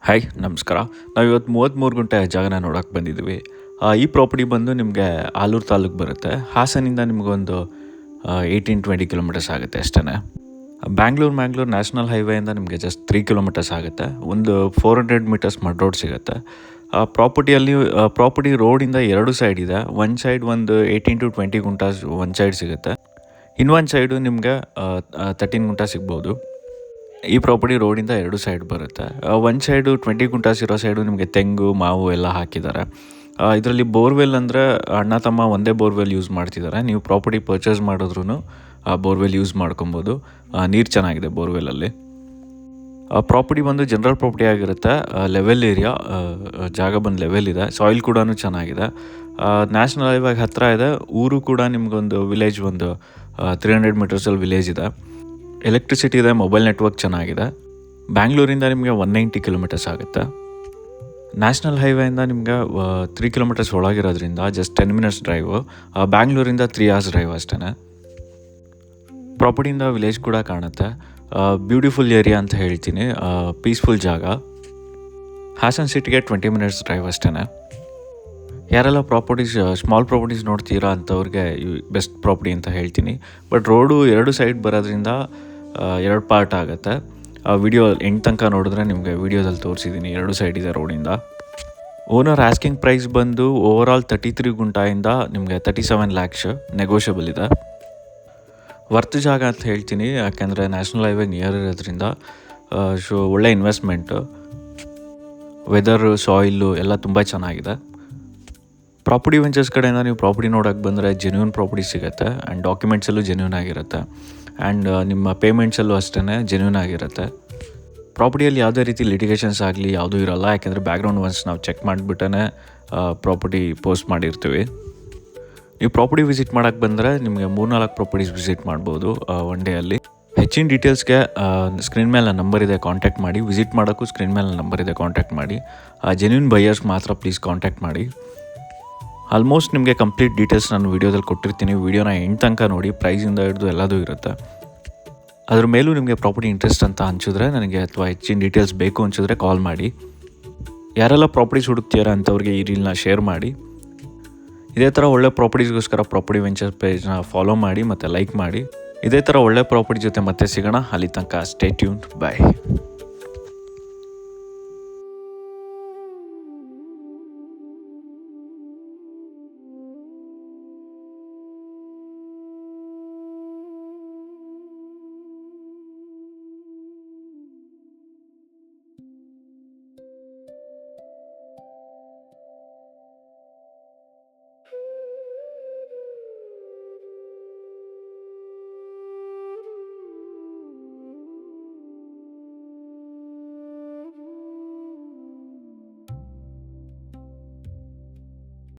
Hi ನಮಸ್ಕಾರ. ನಾವಿವತ್ತು 33 ಗುಂಟೆ ಜಾಗನ ನೋಡೋಕೆ ಬಂದಿದ್ದೀವಿ. ಈ ಪ್ರಾಪರ್ಟಿ ಬಂದು ನಿಮಗೆ ಆಲೂರು ತಾಲೂಕು ಬರುತ್ತೆ. ಹಾಸನಿಂದ ನಿಮಗೊಂದು 18-20 ಕಿಲೋಮೀಟರ್ಸ್ ಆಗುತ್ತೆ ಅಷ್ಟೇ. ಬ್ಯಾಂಗ್ಳೂರು ನ್ಯಾಷನಲ್ ಹೈವೇಯಿಂದ ನಿಮಗೆ ಜಸ್ಟ್ 3 ಕಿಲೋಮೀಟರ್ಸ್ ಆಗುತ್ತೆ. ಒಂದು 400 ಮೀಟರ್ಸ್ ಮಡ್ ರೋಡ್ ಸಿಗುತ್ತೆ. ಪ್ರಾಪರ್ಟಿ ರೋಡಿಂದ ಎರಡು ಸೈಡ್ ಇದೆ. ಒಂದು ಸೈಡ್ ಒಂದು 18-20 ಗುಂಟಾಸ್ ಒಂದು ಸೈಡ್ ಸಿಗುತ್ತೆ. ಇನ್ನೊಂದು ಸೈಡು ನಿಮಗೆ 13 ಗುಂಟಾ ಸಿಗ್ಬೋದು. ಈ ಪ್ರಾಪರ್ಟಿ ರೋಡಿಂದ ಎರಡು ಸೈಡ್ ಬರುತ್ತೆ. ಒಂದು ಸೈಡು 20 ಗುಂಟಾಸ್ ಇರೋ ಸೈಡು ನಿಮಗೆ ತೆಂಗು ಮಾವು ಎಲ್ಲ ಹಾಕಿದ್ದಾರೆ. ಇದರಲ್ಲಿ ಬೋರ್ವೆಲ್ ಅಂದರೆ ಅಣ್ಣ ತಮ್ಮ ಒಂದೇ ಬೋರ್ವೆಲ್ ಯೂಸ್ ಮಾಡ್ತಿದ್ದಾರೆ. ನೀವು ಪ್ರಾಪರ್ಟಿ ಪರ್ಚೇಸ್ ಮಾಡಿದ್ರೂ ಬೋರ್ವೆಲ್ ಯೂಸ್ ಮಾಡ್ಕೊಬೋದು. ನೀರು ಚೆನ್ನಾಗಿದೆ ಬೋರ್ವೆಲಲ್ಲಿ. ಪ್ರಾಪರ್ಟಿ ಬಂದು ಜನರಲ್ ಪ್ರಾಪರ್ಟಿ ಆಗಿರುತ್ತೆ. ಲೆವೆಲ್ ಏರಿಯಾ, ಜಾಗ ಬಂದು ಲೆವೆಲ್ ಇದೆ. ಸಾಯಿಲ್ ಕೂಡ ಚೆನ್ನಾಗಿದೆ. ನ್ಯಾಷನಲ್ ಹೈವೇಗೆ ಹತ್ತಿರ ಇದೆ. ಊರು ಕೂಡ ನಿಮಗೊಂದು ವಿಲೇಜ್ ಒಂದು 300 ಮೀಟರ್ಸಲ್ಲಿ ವಿಲೇಜ್ ಇದೆ. ಎಲೆಕ್ಟ್ರಿಸಿಟಿ ಇದೆ. ಮೊಬೈಲ್ ನೆಟ್ವರ್ಕ್ ಚೆನ್ನಾಗಿದೆ. ಬ್ಯಾಂಗ್ಳೂರಿಂದ ನಿಮಗೆ 190 ಕಿಲೋಮೀಟರ್ಸ್ ಆಗುತ್ತೆ. ನ್ಯಾಷನಲ್ ಹೈವೇಯಿಂದ ನಿಮಗೆ 3 ಕಿಲೋಮೀಟರ್ಸ್ ಒಳಗಿರೋದ್ರಿಂದ ಜಸ್ಟ್ 10 ಮಿನಿಟ್ಸ್ ಡ್ರೈವು. ಬ್ಯಾಂಗ್ಳೂರಿಂದ 3 ಅವರ್ಸ್ ಡ್ರೈವ್ ಅಷ್ಟೇ. ಪ್ರಾಪರ್ಟಿಯಿಂದ ವಿಲೇಜ್ ಕೂಡ ಕಾಣುತ್ತೆ. ಬ್ಯೂಟಿಫುಲ್ ಏರಿಯಾ ಅಂತ ಹೇಳ್ತೀನಿ. ಪೀಸ್ಫುಲ್ ಜಾಗ. ಹಾಸನ್ ಸಿಟಿಗೆ 20 ಮಿನಿಟ್ಸ್ ಡ್ರೈವ್ ಅಷ್ಟೇ. ಯಾರೆಲ್ಲ ಸ್ಮಾಲ್ ಪ್ರಾಪರ್ಟೀಸ್ ನೋಡ್ತೀರಾ ಅಂಥವ್ರಿಗೆ ಬೆಸ್ಟ್ ಪ್ರಾಪರ್ಟಿ ಅಂತ ಹೇಳ್ತೀನಿ. ಬಟ್ ರೋಡು ಎರಡು ಸೈಡ್ ಬರೋದ್ರಿಂದ ಎರಡು ಪಾರ್ಟ್ ಆಗುತ್ತೆ. ವಿಡಿಯೋ ಎಂಡ್ ತನಕ ನೋಡಿದ್ರೆ ನಿಮಗೆ ವಿಡಿಯೋದಲ್ಲಿ ತೋರಿಸಿದ್ದೀನಿ. ಎರಡು ಸೈಡ್ ಇದೆ ರೋಡಿಂದ. ಓನರ್ ಆಸ್ಕಿಂಗ್ ಪ್ರೈಸ್ ಬಂದು ಓವರಾಲ್ 33 ಗುಂಟಾಯಿಂದ ನಿಮಗೆ 37 ಲ್ಯಾಕ್ಸ್ ನೆಗೋಷಿಯಬಲ್ ಇದೆ. ವರ್ತ್ ಜಾಗ ಅಂತ ಹೇಳ್ತೀನಿ. ಯಾಕೆಂದರೆ ನ್ಯಾಷನಲ್ ಹೈವೇ ನಿಯರ್ ಇರೋದ್ರಿಂದ ಒಳ್ಳೆ ಇನ್ವೆಸ್ಟ್ಮೆಂಟು. ವೆದರು, ಸಾಯಿಲು ಎಲ್ಲ ತುಂಬ ಚೆನ್ನಾಗಿದೆ. ಪ್ರಾಪರ್ಟಿ ವೆಂಚರ್ಸ್ ಕಡೆಯಿಂದ ನೀವು ಪ್ರಾಪರ್ಟಿ ನೋಡೋಕ್ಕೆ ಬಂದರೆ ಜೆನ್ಯೂನ್ ಪ್ರಾಪರ್ಟಿ ಸಿಗುತ್ತೆ. ಆ್ಯಂಡ್ ಡಾಕ್ಯುಮೆಂಟ್ಸಲ್ಲೂ ಜೆನ್ಯೂನ್ ಆಗಿರುತ್ತೆ. ಆ್ಯಂಡ್ ನಿಮ್ಮ ಪೇಮೆಂಟ್ಸಲ್ಲೂ ಅಷ್ಟೇ ಜೆನ್ಯೂನ್ ಆಗಿರುತ್ತೆ. ಪ್ರಾಪರ್ಟಿಯಲ್ಲಿ ಯಾವುದೇ ರೀತಿ ಲಿಟಿಗೇಷನ್ಸ್ ಆಗಲಿ ಯಾವುದೂ ಇರೋಲ್ಲ. ಯಾಕೆಂದರೆ ಬ್ಯಾಕ್ಗ್ರೌಂಡ್ ಒನ್ಸ್ ನಾವು ಚೆಕ್ ಮಾಡಿಬಿಟ್ಟೇ ಪ್ರಾಪರ್ಟಿ ಪೋಸ್ಟ್ ಮಾಡಿರ್ತೀವಿ. ನೀವು ಪ್ರಾಪರ್ಟಿ ವಿಸಿಟ್ ಮಾಡೋಕ್ಕೆ ಬಂದರೆ ನಿಮಗೆ 3-4 ಪ್ರಾಪರ್ಟೀಸ್ ವಿಸಿಟ್ ಮಾಡ್ಬೋದು ಒನ್ ಡೇಯಲ್ಲಿ. ಹೆಚ್ಚಿನ ಡೀಟೇಲ್ಸ್ಗೆ ಸ್ಕ್ರೀನ್ ಮೇಲೆ ನಂಬರ್ ಇದೆ, ಕಾಂಟ್ಯಾಕ್ಟ್ ಮಾಡಿ. ವಿಸಿಟ್ ಮಾಡೋಕ್ಕೂ ಸ್ಕ್ರೀನ್ ಮೇಲೆ ನಂಬರ್ ಇದೆ, ಕಾಂಟ್ಯಾಕ್ಟ್ ಮಾಡಿ. ಜೆನ್ಯೂನ್ ಬೈಯರ್ಸ್ ಮಾತ್ರ ಪ್ಲೀಸ್ ಕಾಂಟ್ಯಾಕ್ಟ್ ಮಾಡಿ. ಆಲ್ಮೋಸ್ಟ್ ನಿಮಗೆ ಕಂಪ್ಲೀಟ್ ಡೀಟೇಲ್ಸ್ ನಾನು ವೀಡಿಯೋದಲ್ಲಿ ಕೊಟ್ಟಿರ್ತೀನಿ. ವೀಡಿಯೋನ ಎಂಡ್ ತನಕ ನೋಡಿ. ಪ್ರೈಸಿಂದ ಹಿಡಿದು ಎಲ್ಲದೂ ಇರುತ್ತೆ. ಅದ್ರ ಮೇಲೂ ನಿಮಗೆ ಪ್ರಾಪರ್ಟಿ ಇಂಟ್ರೆಸ್ಟ್ ಅಂತ ಅನಿಸಿದ್ರೆ ನನಗೆ, ಅಥವಾ ಹೆಚ್ಚಿನ ಡೀಟೇಲ್ಸ್ ಬೇಕು ಅನಿಸಿದ್ರೆ ಕಾಲ್ ಮಾಡಿ. ಯಾರೆಲ್ಲ ಪ್ರಾಪರ್ಟೀಸ್ ಹುಡುಕ್ತೀರಾ ಅಂಥವ್ರಿಗೆ ಈ ರೀಲ್ನ ಶೇರ್ ಮಾಡಿ. ಇದೇ ಥರ ಒಳ್ಳೆ ಪ್ರಾಪರ್ಟೀಸ್ಗೋಸ್ಕರ ಪ್ರಾಪರ್ಟಿ ವೆಂಚರ್ ಪೇಜ್ನ ಫಾಲೋ ಮಾಡಿ ಮತ್ತು ಲೈಕ್ ಮಾಡಿ. ಇದೇ ಥರ ಒಳ್ಳೆ ಪ್ರಾಪರ್ಟಿ ಜೊತೆ ಮತ್ತೆ ಸಿಗೋಣ. ಅಲ್ಲಿ ತನಕ ಸ್ಟೇ ಟ್ಯೂನ್ಡ್. ಬಾಯ್.